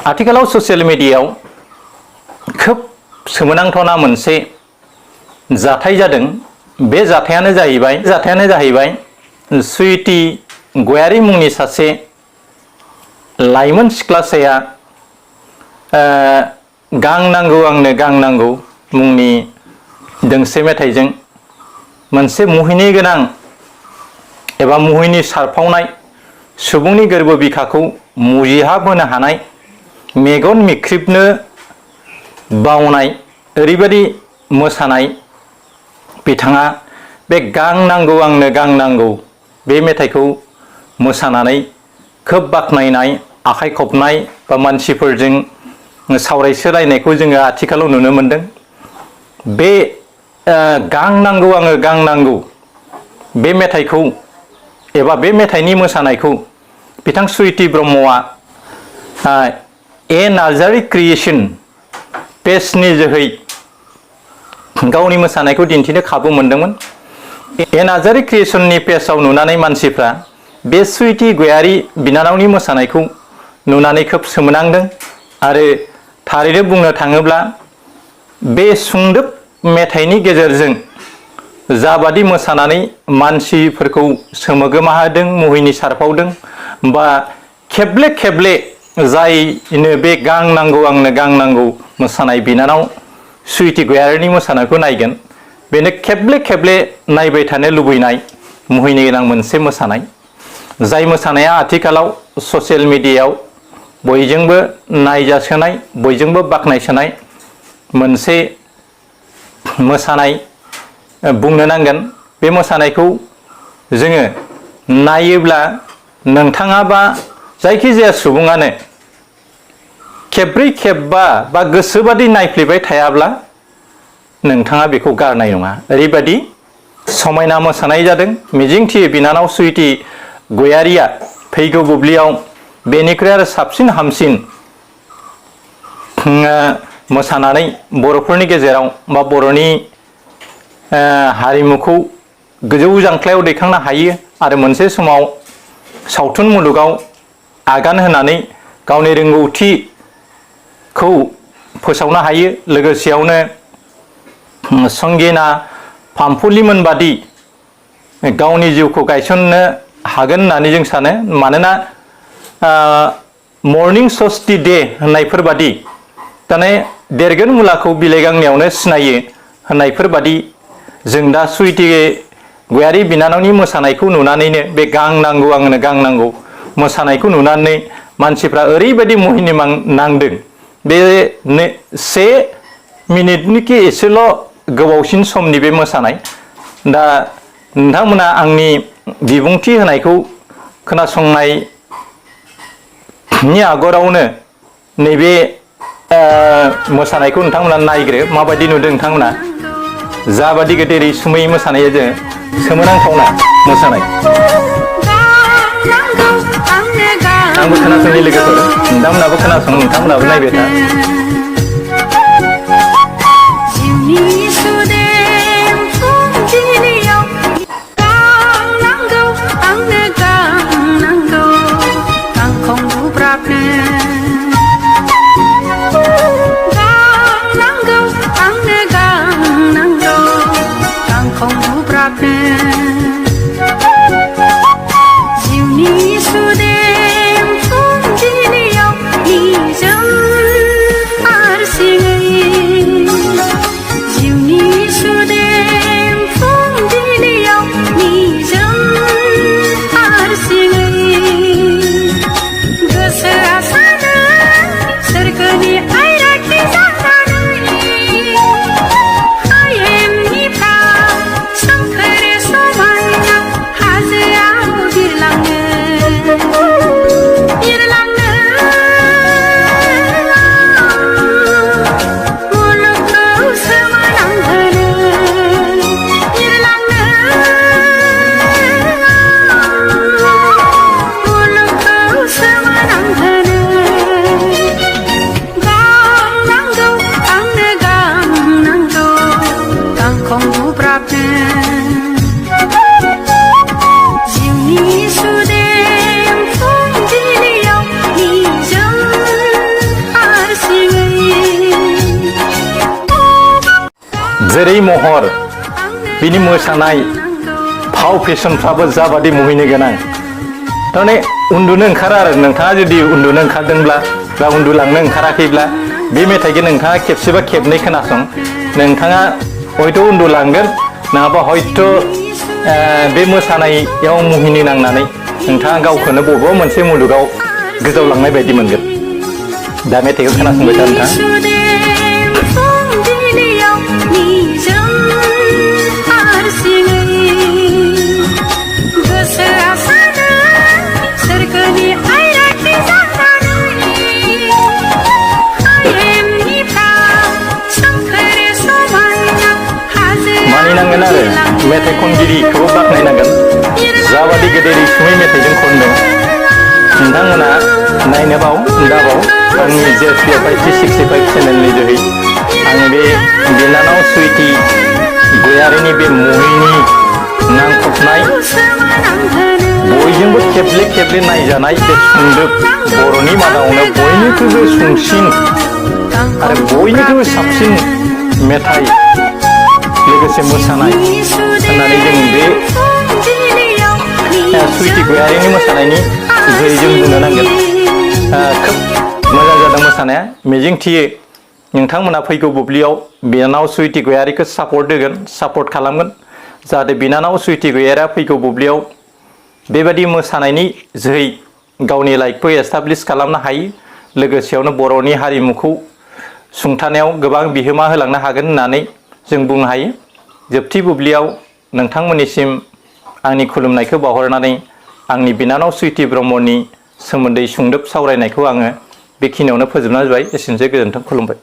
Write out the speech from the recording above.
आथिखालाव ससियेल मिडियायाव खोब सोमोनांथावना मोनसे जाथाय जादों। बे जाथायानो जाहैबाय सुइटि गयारी मुंनि सासे लाइमोन सिख्लासाया गां नांगौ आंनो गां नांगौ मुंनि दोंसे मेथाइजों मोनसे मुहिनि गोनां एबा मुहिनि सारफावनाय सुबुंनि गोरबो बिखाखौ मुजिहाब होनो हानाय मेगन मिख्रिबनो बावनाय ओरैबायदि मोसानाय बिथाङा बे गां नांगौ आंनो गां नांगौ बे मेथाइखौ मोसानानै खोब बाख्नायनाय आखाइ खबनाय बा मानसिफोरजों सावरायसोलायनायखौ जोङो आथिखालाव नुनो मोनदों। बे गां नांगौ आङो गां नांगौ बे मेथाइखौ एबा बे मेथाइनि मोसानायखौ बिथां सुइटि ब्रह्मआ ए नार्जारी क्रिएशन पेजनि जोहै गावनि मोसानायखौ दिन्थिनो खाबु मोनदोंमोन। ए नार्जारी क्रिएशननि पेजआव नुनानै मानसिफ्रा बे सुइटि गयारी बिनानावनि मोसानायखौ नुनानै खोब सोमोनांदों आरो थारैनो बुंनो थाङोब्ला बे सुंदोब मेथाइनि गेजेरजों जाबादि मोसानानै मानसिफोरखौ सोमोगोमाहोदों मुहिनि सारफावदों बा खेबले खेबले जायनो बे गां नांगौ आंनो गां नांगौ मोसानाय बिनानाव सुइटि गयारीनि मोसानायखौ नायगोन बेनो खेबले खेबले नायबाय थानो लुबैनाय मुहिनि गोनां मोनसे मोसानाय, जाय मोसानाया आथिखालाव ससियेल मिडियायाव बयजोंबो नायजासोनाय बयजोंबो बाख्नायसोनाय मोनसे मोसानाय बुंनो नांगोन। बे मोसानायखौ जोङो नायोब्ला नोंथाङा बा जायखिजाया सुबुङानो खेब्रै खेबबा बा गोसोबादि नायफ्लेबाय थायाब्ला नोंथाङा बेखौ गारनाय नङा। ओरैबायदि समायना मोसानाय जादों। मिजिंथियो बिनानाव सुइटि गयारीया फैगौ बुब्लियाव बेनिख्रुइ आरो साबसिन हामसिन मोसानानै बर'फोरनि गेजेराव बा बर'नि हारिमुखौ गोजौ जांख्लायाव दैखांनो हायो आरो मोनसे समाव सावथुन मुलुगाव आगान होनानै गावनि रोंगौथिखौ फोसावनो हायो। लोगोसेयावनो संगिना पामपुलिमोन बादि गावनि जिउखौ गायसननो हागोन होननानै जों सानो। मानोना मर्निं सस्टि डे होननायफोरबादि दाने देरगोन मुलाखौ बिलाइ गांनैयावनो सिनायो होननायफोरबादि जों दा सुइटि गयारी बिनानावनि मोसानायखौ नुनानैनो बे गां नांगौ आंनो गां नांगौ मोसानायखौ नुनानै मानसिफ्रा ओरैबायदि मुहिनि नांदों। बे 1 मिनिटनिखि एसेल' गोबावसिन समनि बे मोसानाय। दा नोंथांमोना आंनि बिबुंथि होनायखौ खोनासंनायनि आगरावनो नैबे मोसानायखौ नोंथांमोना नायग्रो माबायदि नुदों नोंथांमोना जाबादि गोदै रैसुमै मोसानाया जों सोमोनांथावना मोसानाय। आंबो खोनासंनि लोगोफोर नोंथांमोनाबो खोनासं नोंथांमोनाबो नायबाय था। जिउनि जेरै महर बिनि मोसानाय फाव फेशनफ्राबो जाबादि मुहिनो गोनां थारमाने उन्दुनो ओंखारा आरो नोंथाङा जुदि उन्दुनो ओंखारदोंब्ला बा उन्दुलांनो ओंखाराखैब्ला बे मेथाइखौ नोंथाङा खेबसेबा खेबनै खोनासं नोंथाङा हयथ' उन्दुलांगोन नङाबा हयथ' बे मोसानायाव मुहिनि नांनानै नोंथाङा गावखौनो बबेबा मोनसे मुलुगाव गोजावलांनाय बायदि मोनगोन दा मेथाइखौ खोनासंबाय था नोंथां मानिनांगोन आरो मेथाइ खनगिरिखौबो बाख्नायनांगोन जाबादि गेदेर रैसुमै मेथाइजों खनदों नोंथांमोना नायनो दाबाव आंनि HiFi 365 चेनेलनि जोहै आङो बे बिनानाव सुइटि गयारिनि बे मुहिनि नांफबनाय बयजोंबो खेबले खेबले नायजानाय बे सुंदोब बर'नि मादावनो बयनिख्रुइबो सुंसिन आरो बयनिख्रुइबो साबसिन मेथाइ लोगोसे मोसानाय होननानै जों बे सुइटि गयारिनि मोसानायनि जोहै जों बुंनो नांगोन खोब मोजां जादों मोसानाया मिजिंथियो नोंथांमोना फैगौ बुब्लियाव बिनानाव सुइटि गयारिखौ सापर्ट खालामगोन जाहाथे बिनानाव सुइटि गयारिया फैगौ बुब्लियाव बेबायदि मोसानायनि जोहै गावनि लाइफखौ एस्टाब्लिश खालामनो हायो लोगोसेयावनो बर'नि हारिमुखौ सुंथानायाव गोबां बिहोमा होलांनो हागोन होननानै जों बुंनो हायो जोबथि बुब्लियाव नोंथांमोननिसिम आंनि खुलुमनायखौ बावहरनानै आंनि बिनानाव सुइटि ब्रह्मनि सोमोन्दै सुंदोब सावरायनायखौ आङो बेखिनियावनो फोजोबनाय जाबाय एसेनोसै गोजोन्थों खुलुमबाय।